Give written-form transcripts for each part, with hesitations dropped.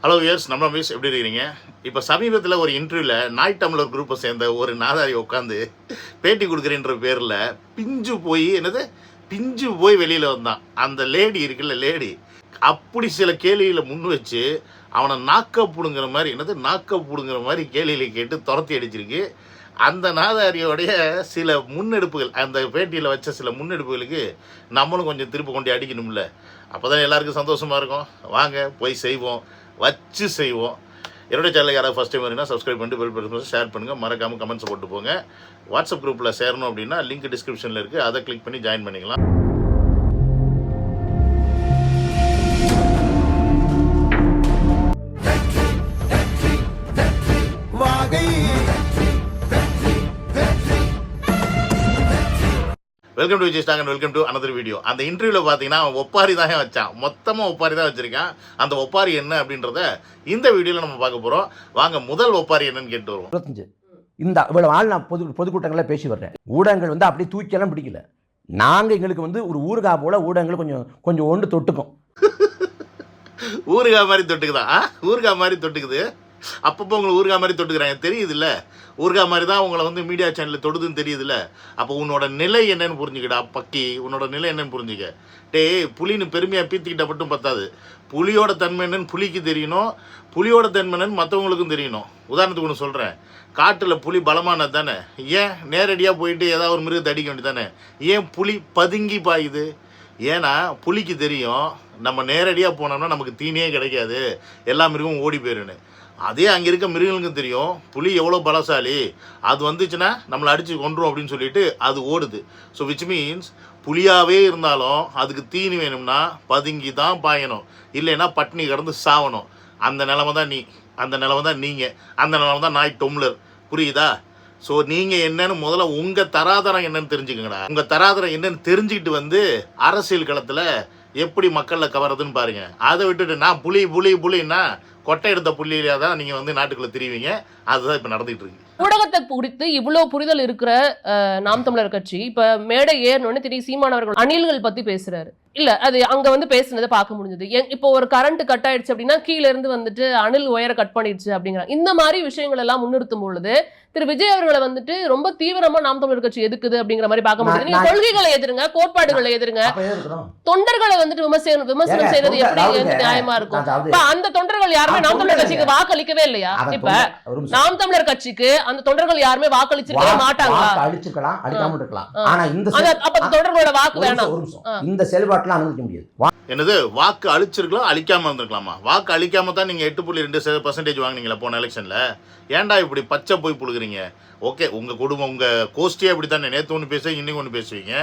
Hello wears, நம்ம miss எப்படி இருக்கிறீங்க? இப்போ சமீபத்தில் ஒரு இன்டர்வியூவில் நாய் டம்ளர் குரூப்பை சேர்ந்த ஒரு நாதாரி உட்காந்து பேட்டி கொடுக்குறேன்ற பேரில் பிஞ்சு போய் வெளியில் வந்தான். அந்த லேடி இருக்குல்ல, லேடி அப்படி சில கேள்விகளை முன் வச்சு அவனை நாக்க பிடுங்குற மாதிரி கேள்விகளை கேட்டு துரத்தி அடிச்சிருக்கு. அந்த நாதாரியோடைய சில முன்னெடுப்புகள், அந்த பேட்டியில் வச்ச சில முன்னெடுப்புகளுக்கு நம்மளும் கொஞ்சம் திருப்பி கொண்டு அடிக்கணும்ல. அப்போ தான் எல்லாருக்கும் சந்தோஷமாக இருக்கும். வாங்க போய் செய்வோம், வச்சு செய்வோம். என்னோட சேனலுக்கு யாராவது ஃபஸ்ட் டைம் வரீங்கன்னா சப்ஸ்கிரைப் பண்ணிட்டு பெல் பட்டன் ஷேர் பண்ணுங்கள். மறக்காமல் கமெண்ட்ஸ் போட்டு போங்க. வாட்ஸ்அப் குரூப்பில் சேரணும் அப்படின்னா லிங்க் டிஸ்கிரிப்ஷனில் இருக்குது, அதை கிளிக் பண்ணி ஜாயின் பண்ணிக்கலாம். Welcome to Vijay stock and welcome to another video. அந்த இன்டர்வியூவில் பார்த்தீங்கன்னா அவன் ஒப்பாரி தான் வச்சான். மொத்தமாக ஒப்பாரி தான் வச்சுருக்கான். அந்த ஒப்பாரி என்ன அப்படின்றத இந்த வீடியோவில் நம்ம பார்க்க போகிறோம். வாங்க முதல் ஒப்பாரி என்னன்னு கேட்டு வருவோம். 25 இந்த இவ்வளோ நாள் நான் பொதுக்கூட்டங்களில் பேசி வர்றேன். ஊடகங்கள் வந்து அப்படியே தூக்கியெல்லாம் பிடிக்கல. நாங்கள் எங்களுக்கு ஒரு ஊறுகா போல் ஊடகங்கள் கொஞ்சம் ஒன்று தொட்டுக்கும். ஊறுகா மாதிரி தொட்டுக்குதா? ஊறுகா மாதிரி தொட்டுக்குது. அப்பப்போ உங்களை ஊறுகா மாதிரி தொட்டுக்கிறாங்க, தெரியுதுல்ல? ஊறுகா மாதிரி தான் உங்களை மீடியா சேனலில் தொடுதுன்னு தெரியுதுல்ல? அப்போ உன்னோட நிலை என்னன்னு புரிஞ்சுக்கடா பக்கி. உன்னோட நிலை என்னன்னு புரிஞ்சுக்க. புலின்னு பெருமையாக பீத்திக்கிட்ட மட்டும் பத்தாது. புலியோட தன்மை என்னன்னு புலிக்கு தெரியணும், புலியோட தன்மை என்னன்னு மற்றவங்களுக்கும் தெரியணும். உதாரணத்துக்கு ஒன்று சொல்கிறேன். காட்டில் புலி பலமானது தானே, ஏன் நேரடியாக போயிட்டு ஏதாவது ஒரு மிருகத்தை அடிக்க வேண்டியது தானே? ஏன் புலி பதுங்கி பாயுது? ஏன்னா புலிக்கு தெரியும் நம்ம நேரடியாக போனோம்னா நமக்கு தீனியே கிடைக்காது, எல்லா மிருகமும் ஓடி போயிருன்னு. அதே அங்கே இருக்க மிருகங்களுக்கும் தெரியும் புலி எவ்வளோ பலசாலி, அது வந்துச்சுன்னா நம்மளை அடித்து கொண்டுரும் அப்படின்னு சொல்லிட்டு அது ஓடுது. ஸோ விச் மீன்ஸ் புலியாகவே இருந்தாலும் அதுக்கு தீனி வேணும்னா பதுங்கி தான் பாயணும், இல்லைன்னா பட்னி கிடந்து சாவணும். அந்த நிலமை தான் அந்த நிலமை தான் நீங்கள், அந்த நிலமை தான் நாய் டம்ளர். புரியுதா? ஸோ நீங்கள் என்னன்னு முதல்ல உங்கள் தராதரம் என்னன்னு தெரிஞ்சுக்கங்கடா. உங்கள் தராதரம் என்னன்னு தெரிஞ்சுக்கிட்டு அரசியல் களத்தில் எப்படி மக்களில் கவரதுன்னு பாருங்கள். அதை விட்டுட்டு நான் புலின்னா கொட்டை எடுத்த புள்ளியிலே தான் நீங்கள் நாட்டுக்குள்ளே திரிவீங்க. அதுதான் இப்போ நடந்துகிட்டு இருக்கு. ஊடகத்தை குறித்து இவ்வளவு புரிதல் இருக்கிற நாம் தமிழர் கட்சி இப்ப மேடை ஏறணும்னு திரு சீமான் அவர்கள் அணில்கள் பத்தி பேசுறாரு. இல்ல அது அங்க பேசுனதை பார்க்க முடிஞ்சது. இப்போ ஒரு கரண்ட் கட் ஆயிடுச்சு அப்படின்னா கீழே இருந்து அணில் ஒயரை கட் பண்ணிடுச்சு அப்படிங்கிறாங்க. இந்த மாதிரி விஷயங்கள் எல்லாம் முன்னிறுத்தும் பொழுது திரு விஜய் அவர்களை ரொம்ப தீவிரமா நாம் தமிழர் கட்சி எதுக்குது அப்படிங்கிற மாதிரி பார்க்க முடியுது. நீங்க கொள்கைகளை எதிருங்க, கோட்பாடுகளை எதிருங்க, தொண்டர்களை விமர்சனம் செய்யறது எப்படி நியாயமா இருக்கும்? அந்த தொண்டர்கள் யாருமே நாம் தமிழர் கட்சிக்கு வாக்களிக்கவே இல்லையா? இப்ப நாம் தமிழர் கட்சிக்கு அந்த தொண்டர்கள் யாருமே வாக்களிச்சிருக்கவே மாட்டாங்களா? அழிச்சிருக்கலாம், அழிக்காம இருக்கலாம். ஆனா அப்ப தொண்டர்களோட வாக்கு வேணாம். இந்த செயல்பாட்டுல அனுமதிக்க முடியாது. என்னது வாக்கு அழிச்சிருக்கலாம், அழிக்காம இருந்திருக்கலாமா? வாக்கு அழிக்காம தான் நீங்க 8.2% வாங்கினீங்களா போன எலெக்ஷன்ல? ஏன்டா இப்படி பச்சை போய் புழுகுறீங்க? ஓகே, உங்க குடும்பம் உங்க கோஷ்டியே அப்படி தானே, நேற்று ஒன்று பேசுவீங்க, இன்னைக்கு ஒன்று பேசுவீங்க.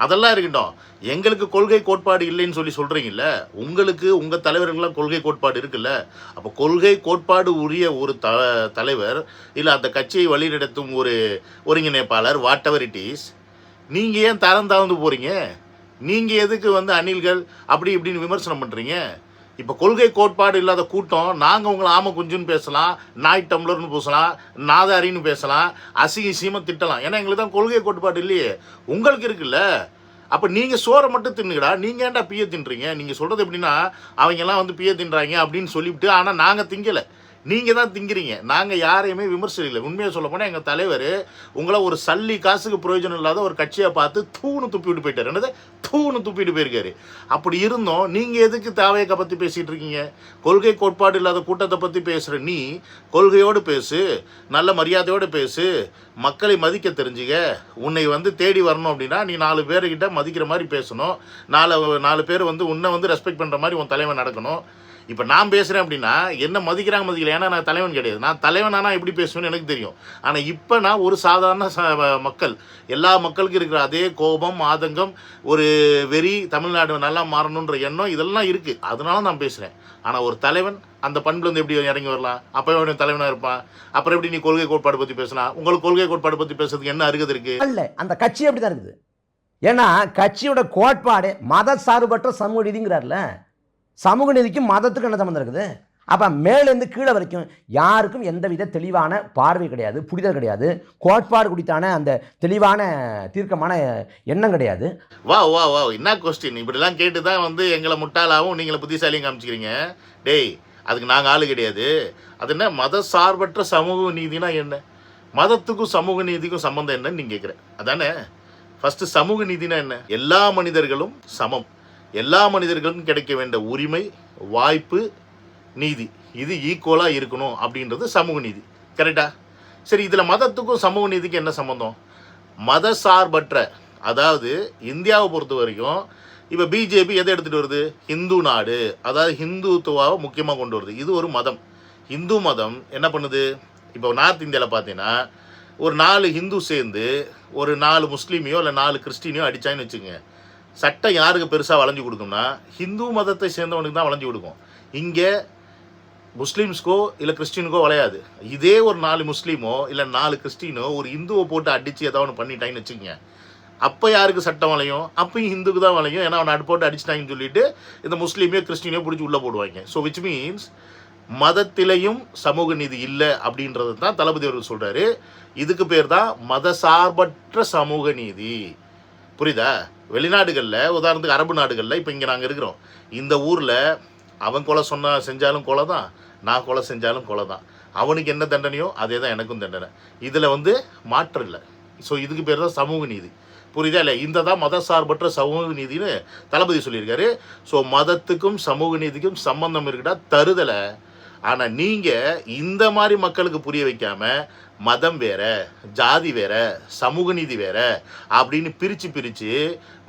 அதெல்லாம் இருக்கட்டும். எங்களுக்கு கொள்கை கோட்பாடு இல்லைன்னு சொல்றீங்கல்ல, உங்களுக்கு உங்க தலைவர்கள்லாம் கொள்கை கோட்பாடு இருக்குல்ல. அப்போ கொள்கை கோட்பாடு உரிய ஒரு தலைவர் இல்லை அந்த கட்சியை வழிநடத்தும் ஒரு ஒருங்கிணைப்பாளர், வாட் எவர் இட் இஸ், நீங்க ஏன் தாழ்ந்து போறீங்க? நீங்கள் எதுக்கு அணில்கள் அப்படி இப்படின்னு விமர்சனம் பண்ணுறீங்க? இப்போ கொள்கை கோட்பாடு இல்லாத கூட்டம் நாங்கள் உங்களை ஆம குஞ்சுன்னு பேசலாம், நாய் டம்ளர்னு பேசலாம், நாதாரின்னு பேசலாம், அசிங்கமா திட்டலாம். ஏன்னா எங்களுக்கு தான் கொள்கை கோட்பாடு இல்லையே, உங்களுக்கு இருக்குல்ல. அப்போ நீங்கள் சோறை மட்டும் தின்னுங்கடா. நீங்கள் ஏன்டா பிய தின்றீங்க? நீங்கள் சொல்கிறது எப்படின்னா அவங்கெல்லாம் பிய தின்றாங்க அப்படின்னு சொல்லிவிட்டு, ஆனால் நாங்கள் திங்கலை, நீங்கள் தான் திங்கிறீங்க. நாங்கள் யாரையுமே விமர்சிக்கல. உண்மையாக சொல்ல போனால் எங்கள் தலைவர் உங்களை ஒரு சல்லி காசுக்கு பிரயோஜனம் இல்லாத ஒரு கட்சியை பார்த்து தூணு துப்பிட்டு போயிட்டார். என்னது தூணு துப்பிட்டு போயிருக்காரு. அப்படி இருந்தோம் நீங்கள் எதுக்கு தேவையை பற்றி பேசிகிட்டு இருக்கீங்க? கொள்கை கோட்பாடு இல்லாத கூட்டத்தை பற்றி பேசுகிற நீ கொள்கையோடு பேசு, நல்ல மரியாதையோடு பேசு, மக்களை மதிக்க தெரிஞ்சுக்க. உன்னை தேடி வரணும் அப்படின்னா நீ 4 பேர்கிட்ட மதிக்கிற மாதிரி பேசணும். 4 பேர் உன்னை ரெஸ்பெக்ட் பண்ணுற மாதிரி உன் தலைவன் நடக்கணும். இப்போ நான் பேசுகிறேன் அப்படின்னா என்ன மதிக்கிறாங்க மதிக்கல, ஏன்னா நான் தலைவன் கிடையாது. நான் தலைவனானா எப்படி பேசுவேன்னு எனக்கு தெரியும். ஆனால் இப்போ நான் ஒரு சாதாரண மக்கள், எல்லா மக்களுக்கும் இருக்கிற அதே கோபம், ஆதங்கம், ஒரு வெறி, தமிழ்நாடு நல்லா மாறணுன்ற எண்ணம் இதெல்லாம் இருக்குது. அதனால நான் பேசுகிறேன். ஆனால் ஒரு தலைவன் அந்த பண்புலேருந்து எப்படி இறங்கி வரலாம்? அப்போ எப்படி தலைவனாக இருப்பான்? அப்புறம் எப்படி நீ கொள்கை கோட்பாடு பற்றி பேசலாம்? உங்களுக்கு கொள்கை கோட்பாடு பற்றி பேசுறதுக்கு என்ன அருகது இருக்குது? இல்லை, அந்த கட்சி அப்படி தான் இருக்குது. ஏன்னா கட்சியோட கோட்பாடு மத சார்பற்ற சமூக நீதிங்கிறார்ல. சமூக நீதிக்கும் மதத்துக்கும் என்ன சம்பந்தம் இருக்குது? அப்போ மேலேருந்து கீழே வரைக்கும் யாருக்கும் எந்தவித தெளிவான பார்வை கிடையாது, புரிதல் கிடையாது, கோட்பாடு குறித்தான அந்த தெளிவான தீர்க்கமான எண்ணம் கிடையாது. வா வா வா என்ன கொஸ்டின்? இப்படிலாம் கேட்டு தான் எங்களை முட்டாளாகவும் நீங்களை புத்திசாலியும் காமிச்சிக்கிறீங்க. டேய், அதுக்கு நாங்கள் ஆளு கிடையாது. அது என்ன மத சார்பற்ற சமூக நீதினா என்ன? மதத்துக்கும் சமூக நீதிக்கும் சம்மந்தம் என்னன்னு நீங்கள் கேட்குறேன். அதானே ஃபஸ்ட்டு சமூக நீதினா என்ன? எல்லா மனிதர்களும் சமம், எல்லா மனிதர்களுக்கும் கிடைக்க வேண்டிய உரிமை, வாய்ப்பு, நீதி இது ஈக்குவலாக இருக்கணும் அப்படின்றது சமூக நீதி. கரெக்டா? சரி, இதில் மதத்துக்கும் சமூக நீதிக்கும் என்ன சம்மந்தம்? மத சார்பற்ற, அதாவது இந்தியாவை பொறுத்த வரைக்கும் இப்போ பிஜேபி எதை எடுத்துகிட்டு வருது? ஹிந்து நாடு, அதாவது ஹிந்துத்துவாவை முக்கியமாக கொண்டு வருது. இது ஒரு மதம். ஹிந்து மதம் என்ன பண்ணுது? இப்போ நார்த் இந்தியாவில் பார்த்தீங்கன்னா ஒரு 4 ஹிந்து சேர்ந்து ஒரு 4 முஸ்லீமையோ இல்லை 4 கிறிஸ்டினையோ அடித்தான்னு வச்சுக்கோங்க, சட்டம் யாருக்கு பெருசாக வளைஞ்சு கொடுக்கும்னா ஹிந்து மதத்தை சேர்ந்தவனுக்கு தான் வளைஞ்சு கொடுக்கும். இங்கே முஸ்லீம்ஸ்க்கோ இல்லை கிறிஸ்டினுக்கோ வளையாது. இதே ஒரு 4 முஸ்லீமோ இல்லை 4 கிறிஸ்டினோ ஒரு இந்துவை போட்டு அடித்து ஏதாவது ஒன்று பண்ணிட்டாங்கன்னு வச்சுக்கோங்க, அப்போ யாருக்கு சட்டம் வளையும்? அப்பயும் ஹிந்துக்கு தான் வளையும். ஏன்னா அவனை போட்டு அடிச்சிட்டாங்கன்னு சொல்லிட்டு இந்த முஸ்லீமையோ கிறிஸ்டினையோ பிடிச்சி உள்ளே போடுவாங்க. ஸோ விச் மீன்ஸ் மதத்திலையும் சமூக நீதி இல்லை அப்படின்றது தான் தளபதி அவர்கள் சொல்கிறாரு. இதுக்கு பேர் தான் மத சார்பற்ற சமூக நீதி. புரியுதா? வெளிநாடுகளில், உதாரணத்துக்கு அரபு நாடுகளில், இப்போ இங்கே நாங்கள் இருக்கிறோம், இந்த ஊரில் அவன் கொலை செஞ்சாலும் கொலை தான், நான் கொலை செஞ்சாலும் கொலை தான். அவனுக்கு என்ன தண்டனையோ அதே தான் எனக்கும் தண்டனை. இதில் மாற்றம் இல்லை. ஸோ இதுக்கு பேர் தான் சமூக நீதி. புரியுதா? இல்லை, இந்த தான் மத சார்பற்ற சமூக நீதினு தளபதி சொல்லியிருக்காரு. ஸோ மதத்துக்கும் சமூக நீதிக்கும் சம்பந்தம் இருக்குடா தருதலை. ஆனால் நீங்கள் இந்த மாதிரி மக்களுக்கு புரிய வைக்காமல் மதம் வேற, ஜாதி வேற, சமூக நீதி வேற அப்படின்னு பிரித்து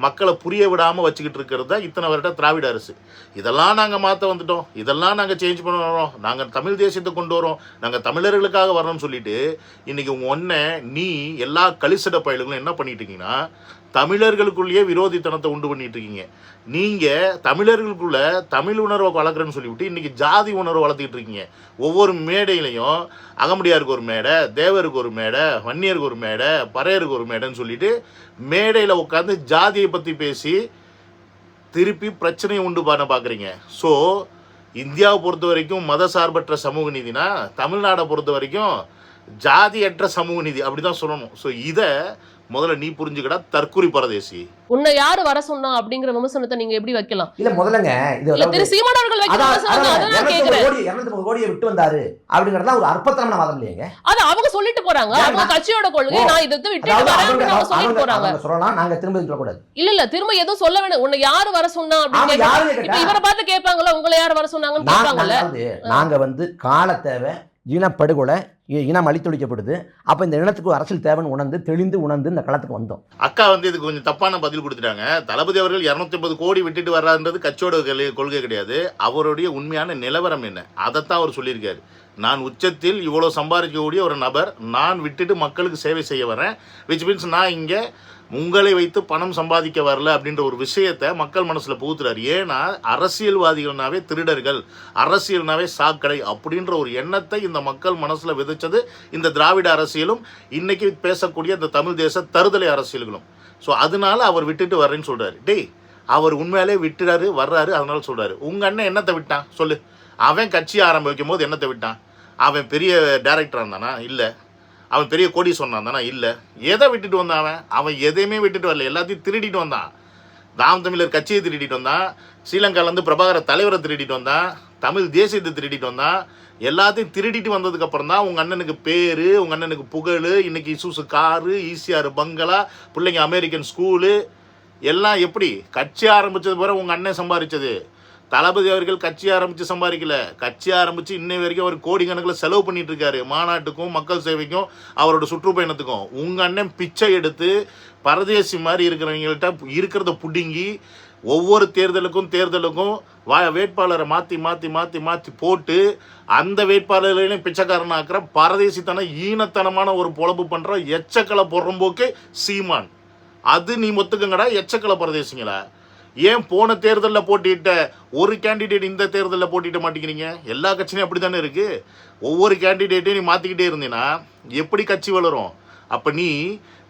மக்களை புரிய விடாமல் வச்சுக்கிட்டு இருக்கிறது தான் இத்தனை வருட திராவிட அரசு. இதெல்லாம் நாங்கள் மாற்ற வந்துட்டோம், இதெல்லாம் நாங்கள் சேஞ்ச் பண்ண வரோம், நாங்கள் தமிழ் தேசியத்தை கொண்டு வரோம், நாங்கள் தமிழர்களுக்காக வரணும்னு சொல்லிட்டு இன்றைக்கி ஒன்றை நீ எல்லா கலிசட பயல்களும் என்ன பண்ணிட்டு இருக்கீங்கன்னா தமிழர்களுக்குள்ளேயே விரோதித்தனத்தை உண்டு பண்ணிட்டு இருக்கீங்க. நீங்கள் தமிழர்களுக்குள்ள தமிழ் உணர்வை வளர்க்குறேன்னு சொல்லிவிட்டு இன்றைக்கி ஜாதி உணர்வை வளர்த்துக்கிட்டு இருக்கீங்க. ஒவ்வொரு மேடையிலையும் அகமுடியாருக்கு ஒரு மேடை, தேவருக்கு ஒரு மேடை, வன்னியருக்கு ஒரு மேடை, பறையருக்கு ஒரு மேடைன்னு சொல்லிட்டு மேடையில் உட்காந்து ஜாதியை பற்றி பேசி திருப்பி பிரச்சனையை உண்டு பண்ண பார்க்குறீங்க. ஸோ இந்தியாவை பொறுத்த வரைக்கும் மத சார்பற்ற சமூக நீதினா தமிழ்நாடை பொறுத்த வரைக்கும் ஜாதியற்ற சமூக நீதி அப்படி தான் சொல்லணும். ஸோ இதை முதல்ல நீ புரிஞ்சுக்கடா தற்குறி பரதேசி. உன்னை யாரு வர சொன்னா அப்படிங்கிற விமர்சனத்தை நீங்க எப்படி வைக்கலாம்? இல்ல முதல்லங்க இல்ல திரு சீமான் அவர்கள் வைக்கிற விமர்சனம் அத நான் கேக்குறேன். 230 கோடியை விட்டு வந்தாரு அப்படிங்கறத ஒரு அற்பத்தனமான வாதம் இல்லையங்க. அது அவங்க சொல்லிட்டு போறாங்க. அவங்க கட்சியோட கொள்கை, நான் இத விட்டுட்டு வரேன் அப்படி அவங்க சொல்லிட்டு போறாங்க. சொல்லலாம், நாங்க திரும்ப சொல்ல கூடாது. இல்ல திரும்ப எதுவும் சொல்ல வேணாம். உன்னை யாரு வர சொன்னா அப்படி கேக்குறாங்க. இப்ப இவரை பார்த்து கேட்பாங்கல, உங்களை யாரு வர சொன்னாங்கன்னு கேட்பாங்கல. நாங்க கால தேவை, இனப்படுகொலை, இனம் அழித்தொழிக்கப்படுது. அப்போ இந்த இனத்துக்கு அரசியல் தேவைன்னு உணர்ந்து தெளிந்து உணர்ந்து இந்த களத்துக்கு வந்தோம். அக்கா இதுக்கு கொஞ்சம் தப்பான பதில் கொடுத்துட்டாங்க. தளபதி அவர்கள் 250 கோடி விட்டுட்டு வர்றாருன்றது கட்சியோட கொள்கை கிடையாது. அவருடைய உண்மையான நிலவரம் என்ன அதைத்தான் அவர் சொல்லியிருக்காரு. நான் உச்சத்தில் இவ்வளோ சம்பாதிக்கக்கூடிய ஒரு நபர், நான் விட்டுட்டு மக்களுக்கு சேவை செய்ய வரேன். விச் மீன்ஸ் நான் இங்கே உங்களை வைத்து பணம் சம்பாதிக்க வரல அப்படின்ற ஒரு விஷயத்தை மக்கள் மனசில் புகுத்துறாரு. ஏன்னா அரசியல்வாதிகள்னாவே திருடர்கள், அரசியல்னாவே சாக்கடை அப்படின்ற ஒரு எண்ணத்தை இந்த மக்கள் மனசில் விதைச்சது இந்த திராவிட அரசியலும் இன்னைக்கு பேசக்கூடிய இந்த தமிழ் தேச தருதலை அரசியல்களும். ஸோ அதனால அவர் விட்டுட்டு வர்றேன்னு சொல்கிறாரு. டேய், அவர் உண்மையாலே விட்டுறாரு வர்றாரு, அதனால சொல்கிறாரு. உங்கள் அண்ணன் என்னத்தை விட்டான் சொல்லு? அவன் கட்சி ஆரம்பிக்கும் போது என்னத்தை விட்டான்? அவன் பெரிய டைரக்டராக இருந்தானா? இல்லை. அவன் பெரிய கோடி சொன்னான் தானே? இல்லை. எதை விட்டுட்டு வந்தான்? அவன் எதையுமே விட்டுட்டு வரல, எல்லாத்தையும் திருடிட்டு வந்தான். நாம் தமிழர் கட்சியை திருடிட்டு வந்தான், ஸ்ரீலங்காலேருந்து பிரபாகர தலைவரை திருடிட்டு வந்தான், தமிழ் தேசியத்தை திருடிட்டு வந்தான். எல்லாத்தையும் திருடிட்டு வந்ததுக்கப்புறம் தான் உங்கள் அண்ணனுக்கு பேர், உங்கள் அண்ணனுக்கு புகழ், இன்னைக்கு இசூசு காரு, ஈசிஆர் பங்களா, பிள்ளைங்க அமெரிக்கன் ஸ்கூலு எல்லாம். எப்படி கட்சி ஆரம்பித்தது பிறகு உங்கள் அண்ணன் சம்பாதிச்சது? தளபதி அவர்கள் கட்சி ஆரம்பித்து சம்பாதிக்கல. கட்சி ஆரம்பித்து இன்னை வரைக்கும் அவர் கோடிக்கணக்கில் செலவு பண்ணிட்டு இருக்காரு, மாநாட்டுக்கும் மக்கள் சேவைக்கும் அவரோட சுற்றுப்பயணத்துக்கும். உங்கள் அண்ணன் பிச்சை எடுத்து பரதேசி மாதிரி இருக்கிறவங்கள்ட்ட இருக்கிறத புடுங்கி ஒவ்வொரு தேர்தலுக்கும் வேட்பாளரை மாற்றி போட்டு அந்த வேட்பாளர்களையும் பிச்சைக்காரனாக்குற பரதேசித்தனம், ஈனத்தனமான ஒரு பொழப்பு பண்ணுற எச்சக்கலை பொறம்போக்கு சீமான். அது நீ ஒத்துக்குங்கடா, எச்சக்கலை பரதேசிங்களா? ஏன் போன தேர்தலில் போட்டிட்ட ஒரு கேண்டிடேட் இந்த தேர்தலில் போட்டிட்ட மாட்டேங்கிறீங்க? எல்லா கட்சியும் அப்படி தானே இருக்குது. ஒவ்வொரு கேண்டிடேட்டையும் நீ மாற்றிக்கிட்டே இருந்தீங்கன்னா எப்படி கட்சி வளரும்? அப்போ நீ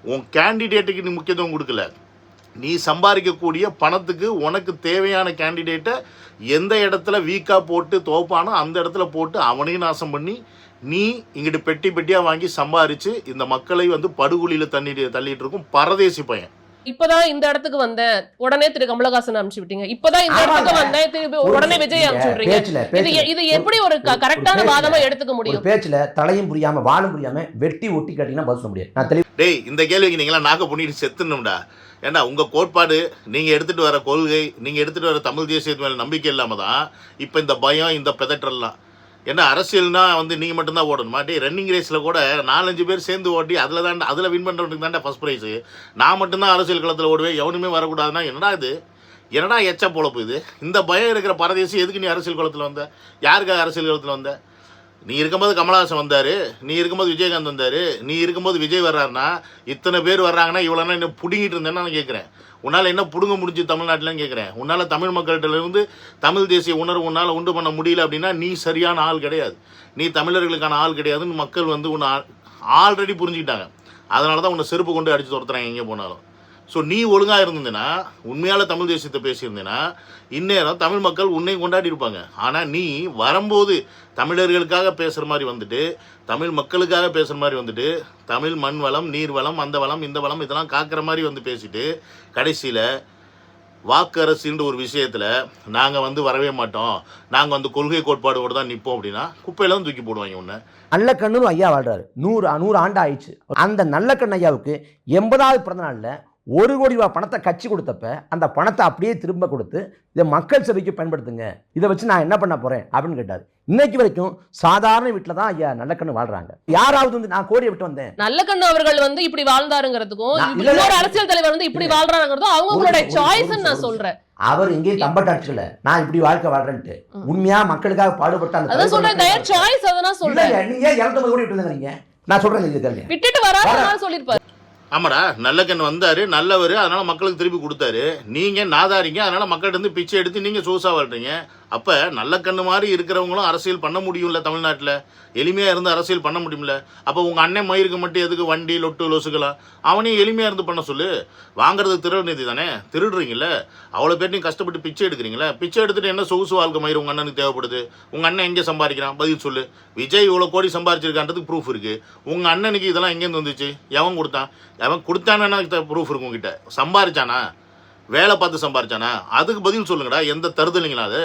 உன் கேண்டிடேட்டுக்கு நீ முக்கியத்துவம் கொடுக்கல. நீ சம்பாதிக்கக்கூடிய பணத்துக்கு உனக்கு தேவையான கேண்டிடேட்டை எந்த இடத்துல வீக்காக போட்டு தோப்பானோ அந்த இடத்துல போட்டு அவனையும் நாசம் பண்ணி நீ இங்கிட்டு பெட்டியாக வாங்கி சம்பாரித்து இந்த மக்களை படுகொலியில் தள்ளிட்டு இருக்கும் பரதேசி பையன். இப்பதான் இந்த இடத்துக்கு வந்தேன் உடனே திரு கமலஹாசன் அனுப்பிச்சு விட்டீங்க, இப்பதான் இந்த இடத்துக்கு வந்தேன் திருப்பி உடனே விஜய் அனுப்பிச்சு விடுறீங்க. இது எப்படி ஒரு கரெக்டான வாதமா எடுத்துக்க முடியும்? பேச்சுல தலையும் புரியாம வாழும் புரியாம வெட்டி ஒட்டி கேட்டீங்கன்னா பதில் சொல்ல முடியாது. நான் தெளிவா டேய், இந்த கேள்விக்கு நீங்களாம் நாக்க பண்ணிட்டு செத்துணும்டா. ஏன்னா உங்கள் கோட்பாடு, நீங்கள் எடுத்துகிட்டு வர கொள்கை, நீங்கள் எடுத்துகிட்டு வர தமிழ் தேசியத்து மேலே நம்பிக்கை இல்லாமல் தான் இப்போ இந்த பயம், இந்த பெதற்றல்லாம். ஏன்னா அரசியல்னா வந்து நீங்கள் மட்டும்தான் ஓடணுமா? டே, ரன்னிங் ரேஸில் கூட 4-5 பேர் சேர்ந்து ஓட்டி அதில் வின் பண்ணுறதுக்கு தாண்டா ஃபஸ்ட் ப்ரைஸு. நான் மட்டும்தான் அரசியல் களத்தில் ஓடுவேன், எவனுமே வரக்கூடாதுன்னா என்னடா இது? என்னடா எச்ச பொழப்பு இது? இந்த பயம் இருக்கிற பரதேசி எதுக்கு நீ அரசியல் களத்தில் வந்த? யாருக்காக அரசியல் களத்தில் வந்த? நீ இருக்கும்போது கமலஹாசன் வந்தார், நீ இருக்கும்போது விஜயகாந்த் வந்தார், நீ இருக்கும்போது விஜய் வர்றாருன்னா இத்தனை பேர் வர்றாங்கன்னா இவ்வளோனா என்ன பிடுங்கிட்டு இருந்தேன்னு நான் கேட்குறேன். உன்னால் என்ன பிடுங்க முடிஞ்சு தமிழ்நாட்டிலன்னு கேட்குறேன். உன்னால் தமிழ் மக்கள்கிட்டருந்து தமிழ் தேசிய உணர்வு உன்னால் உண்டு பண்ண முடியல அப்படின்னா நீ சரியான ஆள் கிடையாது, நீ தமிழர்களுக்கான ஆள் கிடையாதுன்னு மக்கள் வந்து உன்னை ஆல்ரெடி புரிஞ்சுக்கிட்டாங்க. அதனால தான் உன்னை செருப்பு கொண்டு அடித்து துரத்துறாங்க எங்கே போனாலும். ஸோ நீ ஒழுங்காக இருந்ததுன்னா, உண்மையால் தமிழ் தேசியத்தை பேசியிருந்தேன்னா இந்நேரம் தமிழ் மக்கள் உன்னை கொண்டாடி இருப்பாங்க. ஆனால் நீ வரும்போது தமிழர்களுக்காக பேசுகிற மாதிரி வந்துட்டு, தமிழ் மக்களுக்காக பேசுகிற மாதிரி வந்துட்டு, தமிழ் மண் வளம், நீர் வளம், அந்த வளம், இந்த வளம் இதெல்லாம் காக்கிற மாதிரி வந்து பேசிட்டு கடைசியில் வாக்கு அரசுன்ற ஒரு விஷயத்தில் நாங்கள் வந்து வரவே மாட்டோம், நாங்கள் வந்து கொள்கை கோட்பாடோடு தான் நிற்போம் அப்படின்னா குப்பையில தான் தூக்கி போடுவாங்க உன்னை. நல்லக்கண்ணு ஐயா வாழ்றாரு, 100 ஆண்டு ஆயிடுச்சு. அந்த நல்லக்கண்ணு ஐயாவுக்கு 80வது பிறந்த நாளில் 1 கோடி ரூபா பணத்தை கட்சி கொடுத்தப்ப அந்த பணத்தை அப்படியே திரும்ப கொடுத்து இதை மக்கள் சபைக்கு பயன்படுத்துங்க, இதை வச்சு நான் என்ன பண்ண போறேன் அப்படின்னு கேட்டார். இன்னைக்கு வரைக்கும் சாதாரண வீட்டில் தான் ஐயா நல்லக்கண்ணு வாழ்றாங்க. யாராவது வந்து நான் கோடியை விட்டு வந்தேன், நல்லக்கண்ணு அவர்கள் வந்து இப்படி வாழ்ந்தாருங்கிறதுக்கும் இன்னொரு அரசியல் தலைவர் வந்து இப்படி வாழ்றாங்கிறதும் அவங்களுடைய சாய்ஸ் நான் சொல்றேன். அவர் எங்கேயும் தம்பட்டாட்சியில நான் இப்படி வாழ்க்கை வாழ்றேன்ட்டு உண்மையா மக்களுக்காக பாடுபட்ட அதான் சொல்றேன், தயர் சாய்ஸ். அதான் சொல்றேன், நீங்க 250 கோடி விட்டு வந்தீங்க, நான் சொல்றேன் இது கேளுங்க. விட்டுட்டு வராரு சொல்லிருப்பாரு. ஆமாடா, நல்லக்கண் வந்தார், நல்லவர், அதனால் மக்களுக்கு திருப்பி கொடுத்தாரு. நீங்கள் நாதாரிங்க, அதனால் மக்கள்கிட்ட இருந்து பிச்சை எடுத்து நீங்கள் சோசா வாழ்றீங்க. அப்போ நல்லக்கண்ணு மாதிரி இருக்கிறவங்களும் அரசியல் பண்ண முடியும்ல தமிழ்நாட்டில்? எளிமையாக இருந்து அரசியல் பண்ண முடியும்ல? அப்போ உங்கள் அண்ணன் மயிருக்கு மட்டும் எதுக்கு வண்டி லொட்டு லொசுக்கலாம்? அவனையும் எளிமையாக இருந்து பண்ண சொல்லு. வாங்குறது திருடு நிதி தானே, திருடுறீங்களே, அவ்வளோ பேர் நீங்கள் கஷ்டப்பட்டு பிச்சை எடுக்கிறீங்களே, பிச்சை எடுத்துகிட்டு என்ன சொகுசு வாழ்க்கை மயிறு உங்கள் அண்ணனுக்கு தேவைப்படுது? உங்கள் அண்ணன் எங்கே சம்பாதிக்கிறான்? பதில் சொல்லு. விஜய் இவ்வளோ கோடி சம்பாதிச்சிருக்கான்றதுக்கு ப்ரூஃப் இருக்குது. உங்கள் அண்ணனுக்கு இதெல்லாம் எங்கேருந்து வந்துச்சு? எவன் கொடுத்தான்? எவன் கொடுத்தானே ப்ரூஃப் இருக்கு உங்ககிட்ட. சம்பாரிச்சானா? வேலை பார்த்து சம்பாரிச்சானா? அதுக்கு பதில் சொல்லுங்கடா. எந்த தருதலைங்களா அது?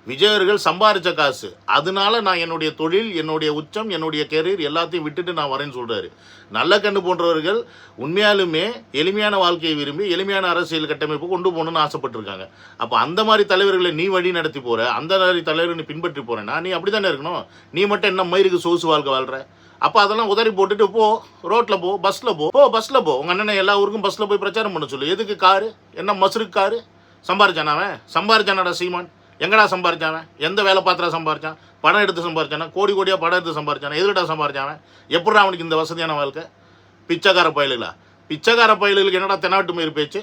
விஜயர்கள் சம்பாரித்த காசு, அதனால நான் என்னுடைய தொழில், என்னுடைய உச்சம், என்னுடைய கெரியர் எல்லாத்தையும் விட்டுட்டு நான் வரேன்னு சொல்கிறாரு. நல்லக்கண்ணு போன்றவர்கள் உண்மையாலுமே எளிமையான வாழ்க்கையை விரும்பி எளிமையான அரசியல் கட்டமைப்பு கொண்டு போகணுன்னு ஆசைப்பட்டிருக்காங்க. அப்போ அந்த மாதிரி தலைவர்களை நீ வழி நடத்தி போகிற, அந்த மாதிரி தலைவர்களை நீ பின்பற்றி போகிறேன்னா நீ அப்படி தானே இருக்கணும். நீ மட்டும் என்ன மயிருக்கு சொகுசு வாழ்க்கை வாழ்கிற? அப்போ அதெல்லாம் உதறி போட்டுட்டு போ, ரோட்டில் போ, பஸ்ஸில் பஸ்ஸில் போ. உங்கள் அண்ணனை எல்லா ஊருக்கும் பஸ்ஸில் போய் பிரச்சாரம் பண்ண சொல்லு. எதுக்கு காரு? என்ன மசுருக்கு காரு? சம்பாரிச்சானாவன்? சம்பாரிச்சானாடா சீமான்? எங்கடா சம்பாரிச்சாவன்? எந்த வேலை பாத்திரா சம்பாரிச்சான்? படம் எடுத்து சம்பாரிச்சானா? கோடி கோடியாக படம் எடுத்து சம்பாரிச்சானா? எதுக்கிட்ட சம்பாரிச்சாவன்? எப்படா அவனுக்கு இந்த வசதியான வாழ்க்கை? பிச்சைக்கார பயலுகளா? பிச்சைக்கார பயலுகளுக்கு என்னடா தெனாட்டு மயிர் பேச்சு?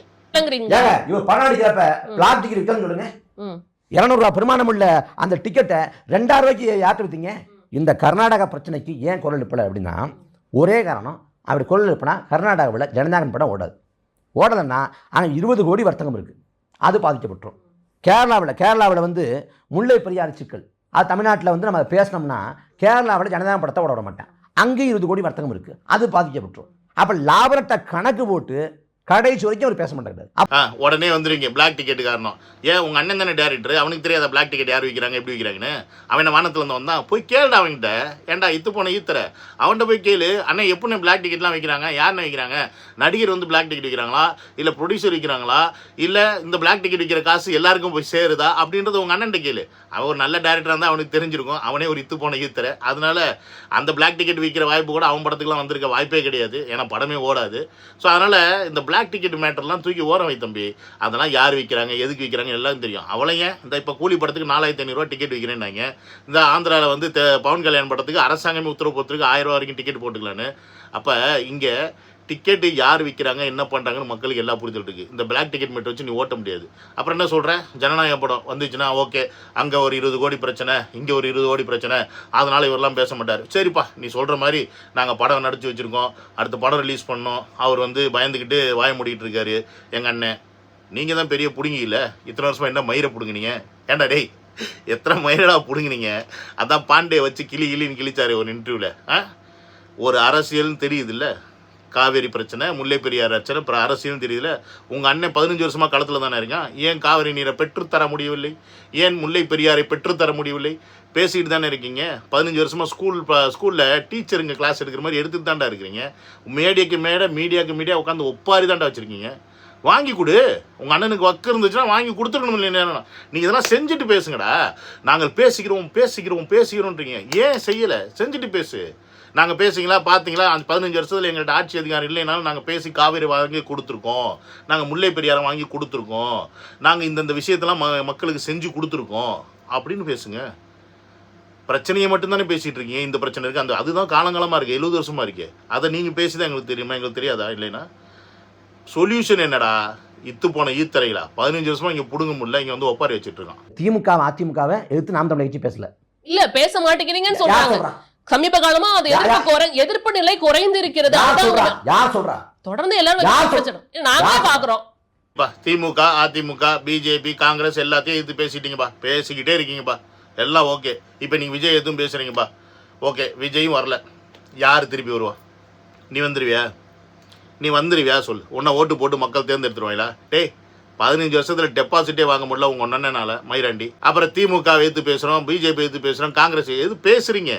இவர் படம் அடிக்கிறப்ப பிளாக் டிக்கெட் விற்கன்னு சொல்லுங்க. 200 ரூபா பெருமானம் உள்ள அந்த டிக்கெட்டை 2000 ரூபாய்க்கு யார்ட்டு வித்தீங்க? இந்த கர்நாடகா பிரச்சனைக்கு ஏன் குரல் எழுப்பலை அப்படின்னா ஒரே காரணம், அப்படி குரல் எழுப்பினா கர்நாடகாவில் ஜனநாயகன் படம் ஓடலைன்னா அங்கே 20 கோடி வர்த்தகம் இருக்குது, அது பாதிக்கப்பட்டுரும். கேரளாவில் வந்து முல்லை பெரியாறு சிக்கல், அது தமிழ்நாட்டில் வந்து நம்ம அதை பேசினோம்னா கேரளாவில் ஜனநாயகம் படத்தை ஓட மாட்டேன், அங்கே 20 கோடி வர்த்தகம் இருக்குது, அது பாதிக்கப்பட்டுரும். அப்போ லாபரட்டை கணக்கு போட்டு கடைசி வரைக்கும் அவர் பேச மாட்டாங்க. உடனே வந்துருவீங்க பிளாக் டிக்கெட்டு காரணம். ஏன் உங்கள் அண்ணன் தானே டேரக்டர், அவனுக்கு தெரியாத பிளாக் டிக்கெட் யார் விற்கிறாங்க, எப்படி விற்கிறாங்கன்னு? அவனை வானத்துலேருந்து வந்தான், போய் கேளுடா அவன்கிட்ட. ஏன்டா இத்து போன ஈத்துற அவன்கிட்ட போய் கேளு, அண்ணன் எப்படின்னு பிளாக் டிக்கெட்லாம் விற்கிறாங்க, யாருன்னு விற்கிறாங்க? நடிகர் வந்து பிளாக் டிக்கெட் விற்கிறாங்களா, இல்லை ப்ரொடியூசர் விற்கிறாங்களா, இல்லை இந்த பிளாக் டிக்கெட் விற்கிற காசு எல்லாருக்கும் போய் சேருதா அப்படின்றது உங்கள் அண்ணன்ட்ட கேளு. அவன் ஒரு நல்ல டேரக்டராக இருந்தால் அவனுக்கு தெரிஞ்சிருக்கும், அவனே ஒரு இத்து போன ஈத்துற. அதனால அந்த பிளாக் டிக்கெட் விற்கிற வாய்ப்பு கூட அவன் படத்துக்குலாம் வந்திருக்க வாய்ப்பே கிடையாது, ஏன்னா படமே ஓடாது. ஸோ அதனால் இந்த பிளாக் டிக்கெட் மேட்டர்லாம் தூக்கி ஓரம் வை தம்பி. அதெல்லாம் யார் விற்கிறாங்க, எதுக்கு விற்கிறாங்க எல்லாம் தெரியும். அவளைங்க இந்த இப்போ கூலி படத்துக்கு 4500 ரூபா டிக்கெட் விற்கிறேன்னாங்க. இந்த ஆந்திராவில் வந்து பவன் கல்யாண் படத்துக்கு அரசாங்கமே உத்தரவு போட்டுருக்கு 1000 ரூபா வரைக்கும் டிக்கெட் போட்டுக்கலான்னு. அப்போ இங்கே டிக்கெட்டு யார் விற்கிறாங்க, என்ன பண்ணுறாங்கன்னு மக்களுக்கு எல்லாம் புரிதல் இருக்குது. இந்த பிளாக் டிக்கெட் மட்டும் வச்சு நீ ஓட்ட முடியாது. அப்புறம் என்ன சொல்கிறேன், ஜனநாயக படம் வந்துச்சுன்னா ஓகே, அங்கே ஒரு 20 கோடி பிரச்சனை, இங்கே ஒரு 20 கோடி பிரச்சனை, அதனால் இவரெல்லாம் பேச மாட்டார். சரிப்பா, நீ சொல்கிற மாதிரி நாங்கள் படம் நடிச்சு வச்சுருக்கோம், அடுத்த படம் ரிலீஸ் பண்ணோம், அவர் வந்து பயந்துக்கிட்டு வாய மூடிக்கிட்டு இருக்காரு எங்கள் அண்ணன். நீங்கள் தான் பெரிய பிடுங்கில, இத்தனை வருஷமாக என்ன மயிரை பிடுங்கினீங்க? ஏண்டா டேய், எத்தனை மயிரடா பிடுங்கினீங்க? அதான் பாண்டே வச்சு கிளின்னு கிழிச்சாரு ஒரு இன்டர்வியூவில். ஒரு அரசியல்னு தெரியுது இல்லை, காவேரி பிரச்சனை, முல்லை பெரியார் பிரச்சனை, அப்புறம் அரசியல் தெரியல. உங்கள் அண்ணன் 15 வருஷமாக களத்தில் தானே இருக்கான். ஏன் காவிரி நீரை பெற்றுத்தர முடியவில்லை? ஏன் முல்லை பெரியாரை பெற்றுத்தர முடியவில்லை? பேசிட்டு தானே இருக்கீங்க. 15 வருஷமாக ஸ்கூலில் டீச்சருங்க கிளாஸ் எடுக்கிற மாதிரி எடுத்துட்டு தாண்டா இருக்கிறீங்க. மேடியாக்கு மீடியாவுக்கு மீடியா உட்காந்து ஒப்பாரி தாண்டா வச்சுருக்கீங்க. வாங்கி கொடு. உங்கள் அண்ணனுக்கு வக்கு இருந்துச்சுன்னா வாங்கி கொடுத்துருக்கணும் இல்லையா? நீங்கள் இதெல்லாம் செஞ்சுட்டு பேசுங்கடா. நாங்கள் பேசிக்கிறோன்றீங்க. ஏன் செய்யலை? செஞ்சுட்டு பேசு. நாங்கள் பேசிங்களா பார்த்தீங்களா? அந்த 15 வருஷத்தில் எங்கள்கிட்ட ஆட்சி அதிகாரம் இல்லைனாலும் நாங்கள் பேசி காவிரி வாங்கி கொடுத்துருக்கோம், நாங்கள் முல்லை பெரியாரை வாங்கி கொடுத்துருக்கோம், நாங்கள் இந்தந்த விஷயத்தெல்லாம் மக்களுக்கு செஞ்சு கொடுத்துருக்கோம் அப்படின்னு பேசுங்க. பிரச்சனையை மட்டும்தானே பேசிகிட்டு இருக்கீங்க. இந்த பிரச்சனை இருக்குது, அதுதான் காலங்காலமாக இருக்குது, 70 வருஷமாக இருக்குது. அதை நீங்கள் பேசி தான் எங்களுக்கு தெரியுமா? எங்களுக்கு தெரியாதா? இல்லைன்னா சொல்யூஷன் என்னடா? இத்து போன ஈத்தரைகளா? 15 வருஷமா இங்கே பிடுங்க முடியல, இங்கே வந்து ஒப்பாரி வச்சுட்டு இருக்கான். திமுக அதிமுகவை எடுத்து நாம் தமிழர் கட்சி பேசல. இல்ல பேச மாட்டேங்கிறீங்கன்னு சொல்றாங்க. சமீப காலமா அது எதிர்ப்பு நிலை குறைந்து இருக்கிறது. யார் சொல்றா? தொடர்ந்து எல்லாரும் நாங்களே பாக்குறோம். திமுக, அதிமுக, பிஜேபி, காங்கிரஸ் எல்லாத்தையும் எதிர்த்து பேசிட்டீங்கப்பா, பேசிக்கிட்டே இருக்கீங்கப்பா, எல்லாம் ஓகே. இப்போ நீங்கள் விஜய் எதுவும் பேசுகிறீங்கப்பா, ஓகே. விஜயும் வரல, யார் திருப்பி வருவா? நீ வந்துருவியா சொல்லு. உன்னை ஓட்டு போட்டு மக்கள் தேர்ந்தெடுத்துருவாங்களா? டேய், 15 வருஷத்தில் டெபாசிட்டே வாங்க முடியல உங்கள் ஒன்னனால மயிராண்டி. அப்புறம் திமுக எதிர்த்து பேசுகிறோம், பிஜேபி எதிர்த்து பேசுகிறோம், காங்கிரஸ் எது பேசுகிறீங்க?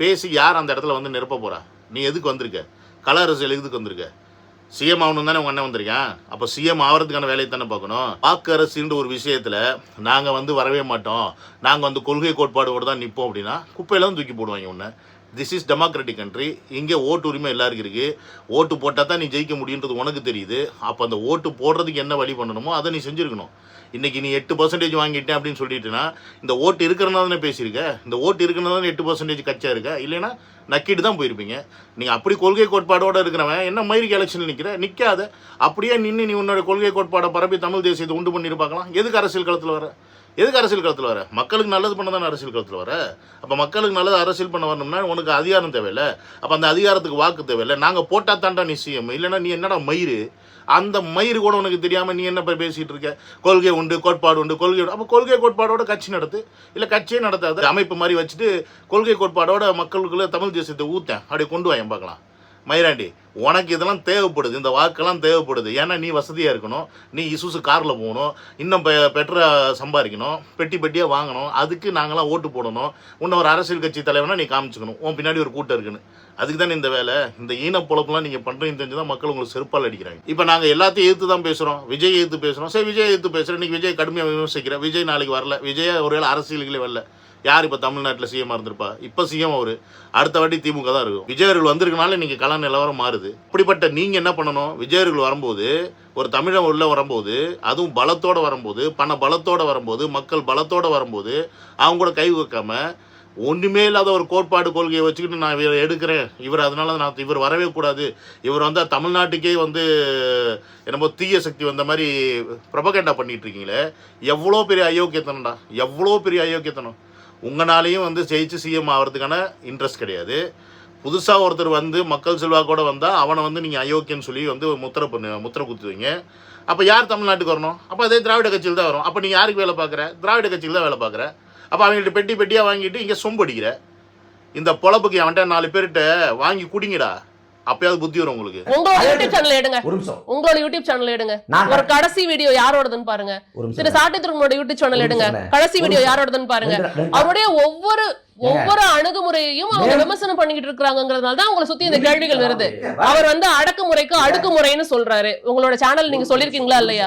பேசி யார் அந்த இடத்துல வந்து நிரப்ப போகிறா? நீ எதுக்கு வந்திருக்க? கல அரசியல் எதுக்கு வந்திருக்க? சிஎம் ஆகணும் தானே உங்கள் அண்ணன் வந்திருக்கேன். அப்போ சிஎம் ஆகிறதுக்கான வேலையை தானே பார்க்கணும். வாக்கு அரசுன்ற ஒரு விஷயத்தில் நாங்கள் வந்து வரவே மாட்டோம், நாங்கள் வந்து கொள்கை கோட்பாடோடு தான் நிற்போம் அப்படின்னா குப்பையில தான் தூக்கி போடுவாங்க உன்னை. This is democratic country. இங்கே ஓட்டு உரிமை எல்லாருக்கும் இருக்குது. ஓட்டு போட்டால் தான் நீ ஜெயிக்க முடியுன்றது உனக்கு தெரியுது. அப்போ அந்த ஓட்டு போடுறதுக்கு என்ன வழி பண்ணணுமோ அதை நீ செஞ்சுருக்கணும். இன்றைக்கி நீ 8% வாங்கிட்டேன் அப்படின்னு சொல்லிட்டுனா இந்த ஓட்டு இருக்கிறனால தானே பேசியிருக்க. இந்த ஓட்டு இருக்கிறனால தான் 8% கட்சியாக இருக்க. இல்லைன்னா நக்கிட்டு தான் போயிருப்பீங்க. நீங்கள் அப்படி கொள்கை கோட்பாடோடு இருக்கிறவன் என்ன மயிருக்கு எலெக்ஷனில் நிற்காத. அப்படியே நின்று நீ உன்னோட கொள்கை கோட்பாடை பரப்பி தமிழ் தேசியத்தை உண்டு பண்ணியிருப்பாக்கலாம். எதுக்கு அரசியல் களத்தில் வர? மக்களுக்கு நல்லது பண்ண தானே அரசியல் களத்தில் வர. அப்போ மக்களுக்கு நல்லது அரசியல் பண்ண வரணும்னா உனக்கு அதிகாரம் தேவையில்லை. அப்போ அந்த அதிகாரத்துக்கு வாக்கு தேவையில்லை. நாங்கள் போட்டா தாண்டா நீ சிஎம். இல்லைன்னா நீ என்னடா மயிறு? அந்த மயிறு கூட உனக்கு தெரியாமல் நீ என்ன பேசிகிட்டு இருக்க? கொள்கை உண்டு, கோட்பாடு உண்டு, கொள்கை உண்டு. அப்போ கொள்கை கோட்பாடோட கட்சி நடத்து, இல்லை கட்சியே நடத்தாது. அமைப்பு மாதிரி வச்சுட்டு கொள்கை கோட்பாடோட மக்களுக்குள்ளே தமிழ் தேசியத்தை ஊற்றேன் அப்படி கொண்டு வாங்க பார்க்கலாம். மயிராண்டி, உனக்கு இதெல்லாம் தேவைப்படுது, இந்த வாக்கெல்லாம் தேவைப்படுது. ஏன்னா நீ வசதியாக இருக்கணும், நீ இசுசு காரில் போகணும், இன்னும் பெட்ரா சம்பாதிக்கணும், பெட்டியாக வாங்கணும். அதுக்கு நாங்களாம் ஓட்டு போடணும். இன்னும் ஒரு அரசியல் கட்சி தலைவனா நீ காமிச்சுக்கணும், உன் பின்னாடி ஒரு கூட்டம் இருக்குன்னு. அதுக்கு தானே இந்த வேலை. இந்த ஈன பொழப்புலாம் நீங்கள் பண்ணுறீங்க தெரிஞ்சு தான் மக்கள் உங்களுக்கு செருப்பால் அடிக்கிறாங்க. இப்போ நாங்கள் எல்லாத்தையும் எதிர்த்து தான் பேசுகிறோம். விஜய் எதிர்த்து பேசுகிறோம். சரி, விஜய் எதிர்த்து பேசுகிறேன். இன்றைக்கி விஜய் கடுமையாக விமர்சிக்கிறேன். விஜய் நாளைக்கு வரல. விஜய் ஒருவேளை அரசியலுக்குள்ளே வரல. யார் இப்போ தமிழ்நாட்டில் சிஎம் இருந்திருப்பா? இப்போ சிஎம் அவர். அடுத்த வாட்டி திமுக தான் இருக்கும். விஜய் அவர்கள் வந்திருக்கனால இன்றைக்கி கள நிலவரம் மாறுது. இப்படிப்பட்ட நீங்கள் என்ன பண்ணணும்? விஜய் அவர்கள் வரும்போது, ஒரு தமிழன் உள்ள வரும்போது, அதுவும் பலத்தோடு வரும்போது, பண பலத்தோடு வரும்போது, மக்கள் பலத்தோடு வரும்போது அவங்க கூட கை வைக்காம ஒன்றுமே இல்லாத ஒரு கோட்பாடு கொள்கையை வச்சுக்கிட்டு நான் இவரை எடுக்கிறேன், அதனால இவர் வரவே கூடாது, இவர் வந்தால் தமிழ்நாட்டுக்கே வந்து என்னமோ தீய சக்தி வந்த மாதிரி ப்ரொபகண்டா பண்ணிகிட்டு இருக்கீங்களே. எவ்வளோ பெரிய அயோக்கியத்தனம். உங்களாலேயும் வந்து ஜெயிச்சு சிஎம் ஆகிறதுக்கான இன்ட்ரெஸ்ட் கிடையாது. புதுசாக ஒருத்தர் வந்து மக்கள் செல்வாக்கோடு வந்தால் அவனை வந்து நீங்கள் அயோக்கியன்னு சொல்லி வந்து முத்திரை குத்துவீங்க. அப்போ யார் தமிழ்நாட்டுக்கு வரணும்? அப்போ அதே திராவிட கட்சியில் தான் வரும். அப்போ நீங்கள் யாருக்கு வேலை பார்க்குற? திராவிட கட்சியில் தான் வேலை பார்க்குற. அப்போ அவங்கள்ட்ட பெட்டியாக வாங்கிட்டு இங்கே சொம்படிக்கிற. இந்த பொழப்புக்கு அவன்கிட்ட 4 பேர்கிட்ட வாங்கி குடிங்கடா, அப்பயாவது புத்தி வரும் உங்களுக்கு. உங்களோட யூடியூப் சேனல் எடுங்க, உங்களோட யூடியூப் சேனல் எடுங்க. ஒரு கடைசி வீடியோ யாரோடதுன்னு பாருங்க. திரு சாட்டித்திருமோட யூடியூப் சேனல் எடுங்க, கடைசி வீடியோ யாரோடதுன்னு பாருங்க. அவருடைய ஒவ்வொரு அணுகுமுறையையும் அவங்க விமர்சனம் பண்ணிக்கிட்டு இருக்காங்கிறதுனால தான் உங்களை சுத்தி இந்த கேள்விகள் வருது. அவர் வந்து அடக்குமுறைக்கு அடுக்குமுறைன்னு சொல்றாரு. உங்களோட சேனல் நீங்க சொல்லிருக்கீங்களா இல்லையா?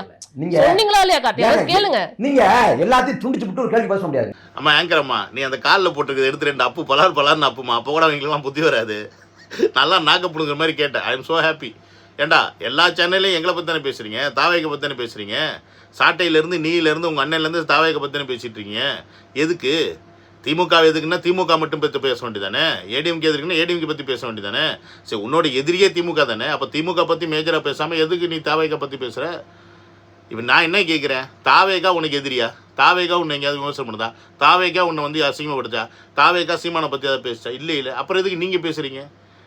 சொன்னீங்களா இல்லையா? கார்த்தியா கேளுங்க. நீங்க எல்லாத்தையும் துண்டிச்சு விட்டு ஒரு கேள்வி பேச முடியாது. அம்மா ஆங்கரம்மா, நீ அந்த காலில் போட்டுருக்கிறது எடுத்து 2 அப்பு பலார்னு அப்புமா. அப்போ கூட அவங்களுக்குலாம் புத்தி வராது. நல்லா நாக்கப்படுங்கிற மாதிரி கேட்டேன். I am so happy. ஏண்டா எல்லா சேனல்லையும் எங்களை பற்றி தானே பேசுகிறீங்க, தாவேக்கை பற்றி தானே பேசுகிறீங்க. சாட்டையிலேருந்து நீலேருந்து உங்கள் அண்ணன்லேருந்து தாவேக்கை பற்றி தானே பேசிகிட்டு இருக்கீங்க. எதுக்கு? திமுக எதுக்குன்னா திமுக மட்டும் பற்றி பேச வேண்டியதானே? ஏடிஎம்கே எதுக்குன்னா ஏடிஎம்கே பற்றி பேச வேண்டியதானே? சரி, உன்னோட எதிரியே திமுக தானே. அப்போ திமுக பற்றி மேஜராக பேசாமல் எதுக்கு நீ தாவேக்கை பற்றி பேசுகிற? இப்போ நான் என்ன கேட்குறேன், தாவேக்கா உனக்கு எதிரியா? தாவேக்கா உன்னை எங்கேயாவது விமர்சனம் பண்ணுதா? தாவேக்கா உன்னை வந்து அசிங்கப்படுத்தா? தாவேக்கா சீமானை பற்றி ஏதாவது பேசுச்சா? இல்லை. அப்புறம் எதுக்கு நீங்கள் பேசுகிறீங்க?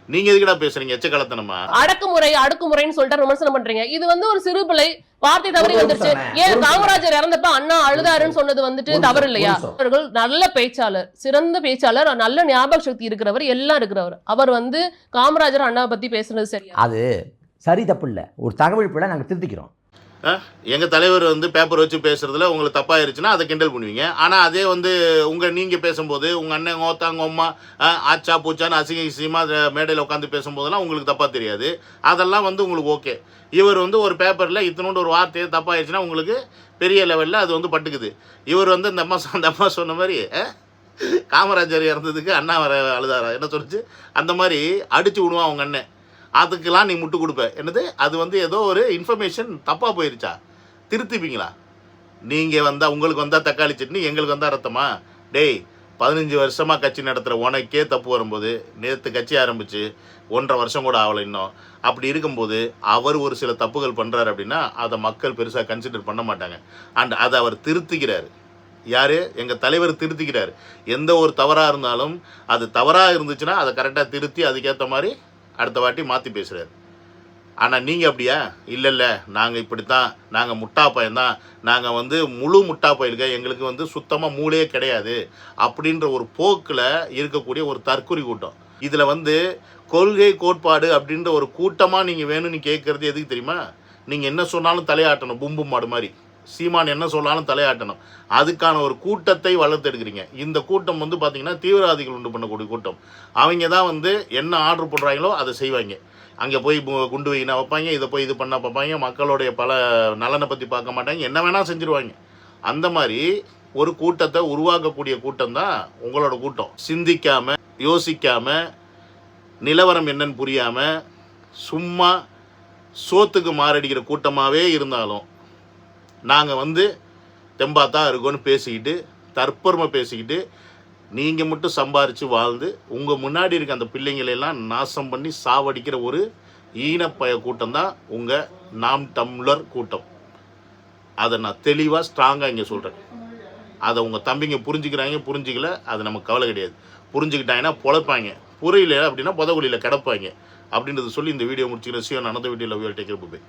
நீங்க எதுக்குடா பேசுறீங்க? எச்சக்காலத்தனமா? அடக்குமுறைன்னு சொல்லிட்டு விமர்சனம் பண்றீங்க. இது வந்து ஒரு சிறு பிள்ளை வார்த்தை தவறி வந்துருச்சு. ஏன் காமராஜர் இறந்தப்ப அண்ணா அழுதாருன்னு சொன்னது வந்துட்டு தவறு இல்லையா? அவர்கள் நல்ல பேச்சாளர், சிறந்த பேச்சாளர், நல்ல ஞாபக சக்தி இருக்கிறவர், எல்லாம் இருக்கிறவர். அவர் வந்து காமராஜர் அண்ணாவை பத்தி பேசுனது சரியா? அது சரி தப்பு இல்லை, ஒரு தகவல் பிள்ளை நாங்கள் திருத்திக்கிறோம். எங்கள் தலைவர் வந்து பேப்பர் வச்சு பேசுறதுல உங்களுக்கு தப்பாயிருச்சுன்னா அதை கிண்டல் பண்ணுவீங்க. ஆனால் அதே வந்து நீங்கள் பேசும்போது உங்கள் அண்ணன் ஓத்தாங்க அம்மா ஆச்சா பூச்சான்னு அசிங்கமாக மேடையில் உட்காந்து பேசும்போதெல்லாம் உங்களுக்கு தப்பாக தெரியாது. அதெல்லாம் வந்து உங்களுக்கு ஓகே. இவர் வந்து ஒரு பேப்பரில் இத்தனோண்டு ஒரு வார்த்தையை தப்பாயிருச்சுன்னா உங்களுக்கு பெரிய லெவலில் அது வந்து பட்டுக்குது. இவர் வந்து அந்த அம்மா சொன்ன மாதிரி காமராஜர் இறந்ததுக்கு அண்ணா வர அழுதாரா என்ன சொல்லிச்சு, அந்த மாதிரி அடித்து விடுவான் அவங்க அண்ணன். அதுக்கெல்லாம் நீ முட்டு கொடுப்ப என்னது? அது வந்து ஏதோ ஒரு இன்ஃபர்மேஷன் தப்பாக போயிருச்சா, திருத்திப்பீங்களா? நீங்கள் வந்தால் உங்களுக்கு வந்தால் தக்காளி சட்னி, எங்களுக்கு வந்தால் ரத்தமா? டேய், 15 வருஷமாக கட்சி நடத்துகிற உனக்கே தப்பு வரும்போது, நேற்று கட்சி ஆரம்பித்து 1.5 வருஷம் கூட ஆகலை இன்னும். அப்படி இருக்கும்போது அவர் ஒரு சில தப்புகள் பண்ணுறாரு அப்படின்னா அதை மக்கள் பெருசாக கன்சிடர் பண்ண மாட்டாங்க. அண்ட் அதை அவர் திருத்திக்கிறார். யார்? எங்கள் தலைவர் திருத்திக்கிறார். எந்த ஒரு தவறாக இருந்தாலும் அது தவறாக இருந்துச்சுன்னா அதை கரெக்டாக திருத்தி அதுக்கேற்ற மாதிரி அடுத்த வாட்டி மாற்றி பேசுகிறார். ஆனால் நீங்கள் அப்படியா? இல்லை நாங்கள் இப்படித்தான், நாங்கள் முட்டா பையன்தான், நாங்கள் வந்து முழு முட்டா பயிலுங்க, எங்களுக்கு வந்து சுத்தமாக மூளையே கிடையாது அப்படின்ற ஒரு போக்கில் இருக்கக்கூடிய ஒரு தற்குறி கூட்டம். இதில் வந்து கொள்கை கோட்பாடு அப்படின்ற ஒரு கூட்டமாக நீங்கள் வேணும்னு கேட்குறது எதுக்கு தெரியுமா? நீங்கள் என்ன சொன்னாலும் தலையாட்டணும், பும்பு மாடு மாதிரி. சீமான் என்ன சொன்னாலும் தலையாட்டணும். அதுக்கான ஒரு கூட்டத்தை வளர்த்தெடுக்கிறீங்க. இந்த கூட்டம் வந்து பார்த்தீங்கன்னா தீவிரவாதிகள் உண்டு பண்ணக்கூடிய கூட்டம். அவங்க தான் வந்து என்ன ஆர்டர் பண்ணுறாங்களோ அதை செய்வாங்க. அங்கே போய் குண்டு வைனா வைப்பாங்க, இதை போய் இது பண்ண பார்ப்பாங்க, மக்களுடைய பல நலனை பற்றி பார்க்க மாட்டாங்க, என்ன வேணால் செஞ்சுருவாங்க. அந்த மாதிரி ஒரு கூட்டத்தை உருவாக்கக்கூடிய கூட்டம் தான் உங்களோட கூட்டம். சிந்திக்காமல், யோசிக்காமல், நிலவரம் என்னன்னு புரியாமல், சும்மா சோத்துக்கு மாரடிக்கிற கூட்டமாகவே இருந்தாலும் நாங்கள் வந்து தெம்பாத்தான் இருக்கோன்னு பேசிக்கிட்டு, தற்பெருமை பேசிக்கிட்டு, நீங்கள் மட்டும் சம்பாரித்து வாழ்ந்து உங்கள் முன்னாடி இருக்க அந்த பிள்ளைங்களெல்லாம் நாசம் பண்ணி சாவடிக்கிற ஒரு ஈனப்பய கூட்டம் தான் உங்கள் நாம் தமிழர் கூட்டம். அதை நான் தெளிவாக ஸ்ட்ராங்காக இங்கே சொல்கிறேன். அதை உங்கள் தம்பிங்க புரிஞ்சிக்கல, அது நமக்கு கவலை கிடையாது. புரிஞ்சுக்கிட்டாங்கன்னா பொழைப்பாங்க, புரியல அப்படின்னா புதகுலியில் கிடப்பாங்க அப்படின்றது சொல்லி இந்த வீடியோ முடிச்சுக்கிற. நான் அந்த வீடியோவில் டேக் கேர்.